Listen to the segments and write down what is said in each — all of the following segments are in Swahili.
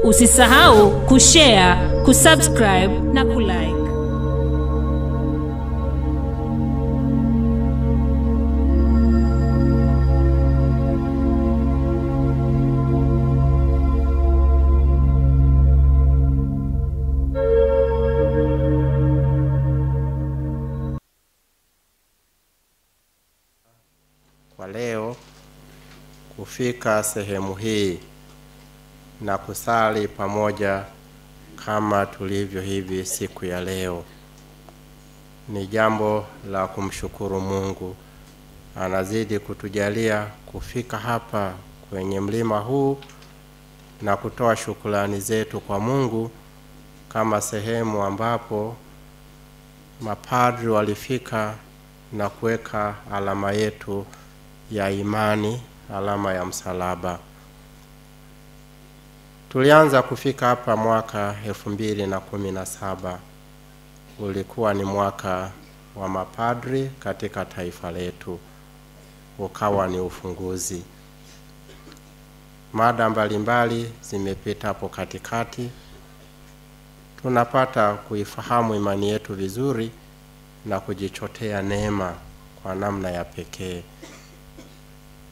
Usisahau kushare, kusubscribe na kulike. Kwa leo kufika sehemu hii na kusali pamoja kama tulivyo hivi siku ya leo ni jambo la kumshukuru Mungu. Anazidi kutujalia kufika hapa kwenye mlima huu na kutoa shukrani zetu kwa Mungu kama sehemu ambapo mapadri walifika na kuweka alama yetu ya imani, alama ya msalaba. Tulianza kufika hapa mwaka 2017. Ulikuwa ni mwaka wa mapadri katika taifa letu. Ukawa ni ufunguzi. Mada mbalimbali zimepita hapo katikati. Tunapata kuifahamu imani yetu vizuri na kujichotea neema kwa namna ya pekee.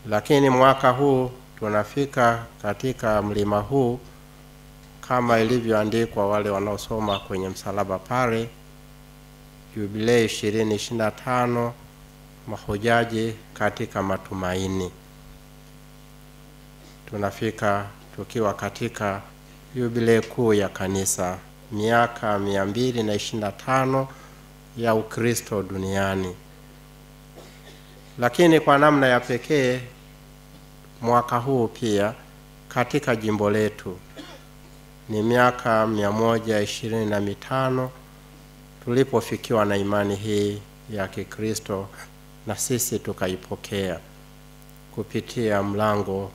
Lakini mwaka huu tunafika katika mlima huu kama ilivyoandikwa wale wanaosoma kwenye msalaba pale, Jubilei 2025, mahujaji katika matumaini. Tunafika tukiwa katika jubilei kuu ya kanisa, miaka 225 ya Ukristo duniani. Lakini kwa namna ya pekee mwaka huu pia katika jimbo letu ni miaka 125 tulipofikiwa na imani hii ya Kikristo na sisi tukaipokea kupitia mlango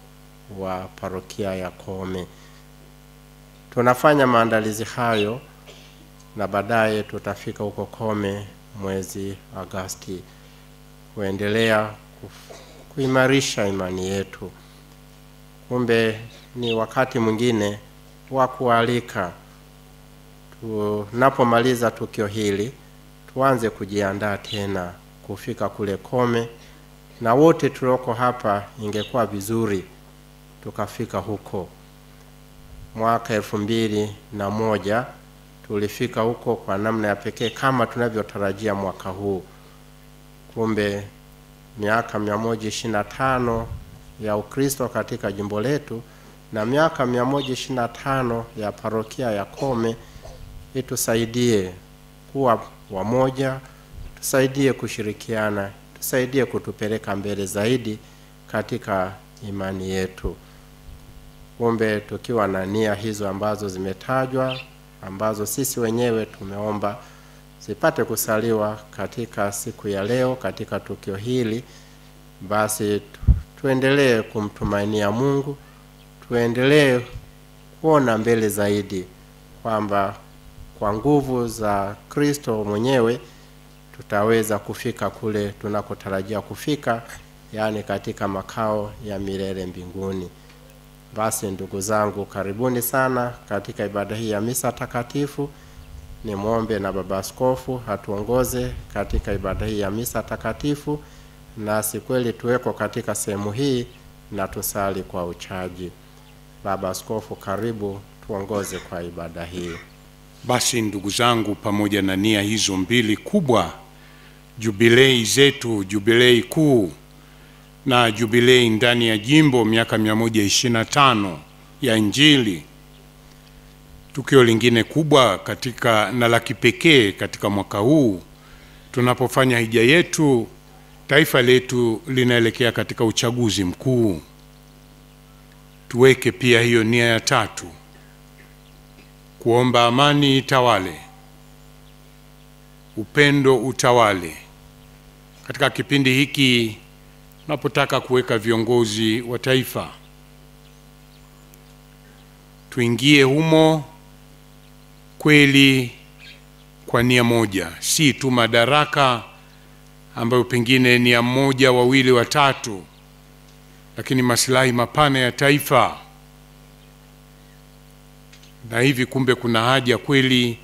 wa parokia ya Kome. Tunafanya maandalizi hayo na baadaye tutafika huko Kome mwezi Agosti kuendelea kuimarisha imani yetu. Kumbe ni wakati mwingine wa kualika tunapomaliza tukio hili tuanze kujiandaa tena kufika kule Kome, na wote tulioko hapa ingekuwa vizuri tukafika huko. Mwaka 2001 tulifika huko kwa namna ya pekee kama tunavyotarajia mwaka huu. Kumbe miaka 125 ya Ukristo katika jimbo letu na miaka 125 ya parokia ya Kome itusaidie kuwa wamoja, tusaidie kushirikiana, tusaidie kutupeleka mbele zaidi katika imani yetu. Kumbe tukiwa na nia hizo ambazo zimetajwa, ambazo sisi wenyewe tumeomba zipate kusaliwa katika siku ya leo katika tukio hili, basi tuendelee kumtumainia Mungu, tuendelee kuona mbele zaidi kwamba kwa nguvu za Kristo mwenyewe tutaweza kufika kule tunakotarajia kufika, yani katika makao ya milele mbinguni. Basi ndugu zangu, karibuni sana katika ibada hii ya misa takatifu. Ni muombe na Baba Askofu hatuongoze katika ibada hii ya misa takatifu, na sikweli tuweko katika sehemu hii na tusali kwa uchaji. Baba Askofu, karibu tuongoze kwa ibada hii. Basi ndugu zangu, pamoja na nia hizo mbili kubwa, jubilei zetu, jubilei kuu na jubilei ndani ya jimbo miaka 125 ya Injili, tukio lingine kubwa katika na la kipekee katika mwaka huu tunapofanya hija yetu, taifa letu linaelekea katika uchaguzi mkuu. Tuweke pia hiyo nia ya tatu, kuomba amani itawale, upendo utawale. Katika kipindi hiki tunapotaka kuweka viongozi wa taifa, tuingie humo kweli kwa nia moja, si tu madaraka ambayo pengine ni ya mmoja, wawili, watatu, lakini maslahi mapana ya taifa. na hivi kumbe kuna haja kweli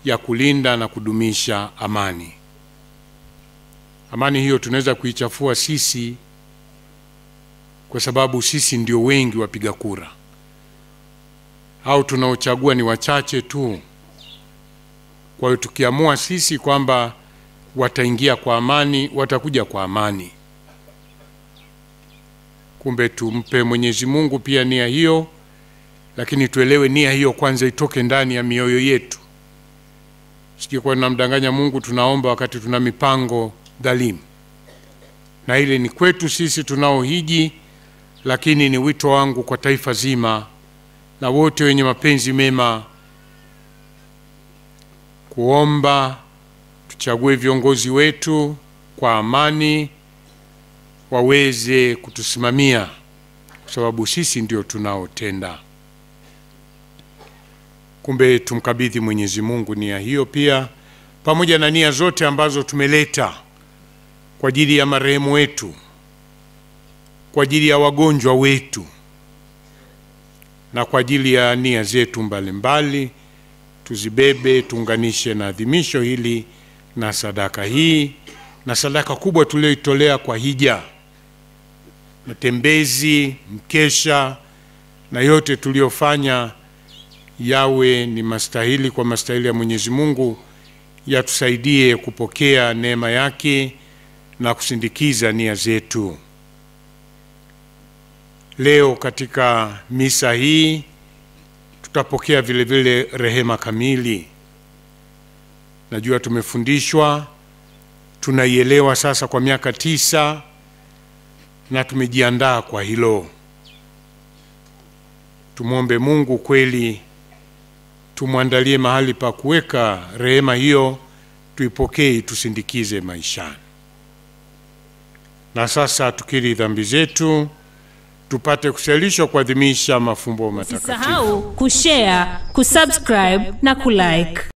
ya kulinda na kudumisha amani. Amani hiyo tunaweza kuichafua sisi, kwa sababu sisi ndio wengi wapiga kura, au tunaochagua ni wachache tu. Kwa hiyo tukiamua sisi kwamba wataingia kwa amani, watakuja kwa amani. Kumbe tumpe Mwenyezi Mungu pia nia hiyo, lakini tuelewe nia hiyo kwanza itoke ndani ya mioyo yetu. Sije kwa namdanganya Mungu tunaomba wakati tuna mipango dhalimu. Na ile ni kwetu sisi tunaohiji, lakini ni wito wangu kwa taifa zima na wote wenye mapenzi mema kuomba tuchague viongozi wetu kwa amani, waweze kutusimamia, kwa sababu sisi ndio tunaotenda. Kumbe tumkabidhi Mwenyezi Mungu nia hiyo pia, pamoja na nia zote ambazo tumeleta kwa ajili ya marehemu wetu, kwa ajili ya wagonjwa wetu, na kwa ajili ya nia zetu mbalimbali. Tuzibebe, tuunganishe na adhimisho hili na sadaka hii, na sadaka kubwa tulioitolea kwa hija, matembezi, mkesha na yote tuliofanya yawe ni mastahili kwa mastahili ya Mwenyezi Mungu, yatusaidie kupokea neema yake na kusindikiza nia zetu. Leo katika misa hii tutapokea vile vile rehema kamili. Najua tumefundishwa, tunaielewa sasa kwa miaka 9 na tumejiandaa kwa hilo. Tumuombe Mungu kweli tumwandalie mahali pa kuweka rehema hiyo, tuipokee, tusindikize maishani. Na sasa tukiri dhambi zetu, tupate kusalishwa kuadhimisha mafumbo matakatifu. Usisahau kushare, kusubscribe na kulike.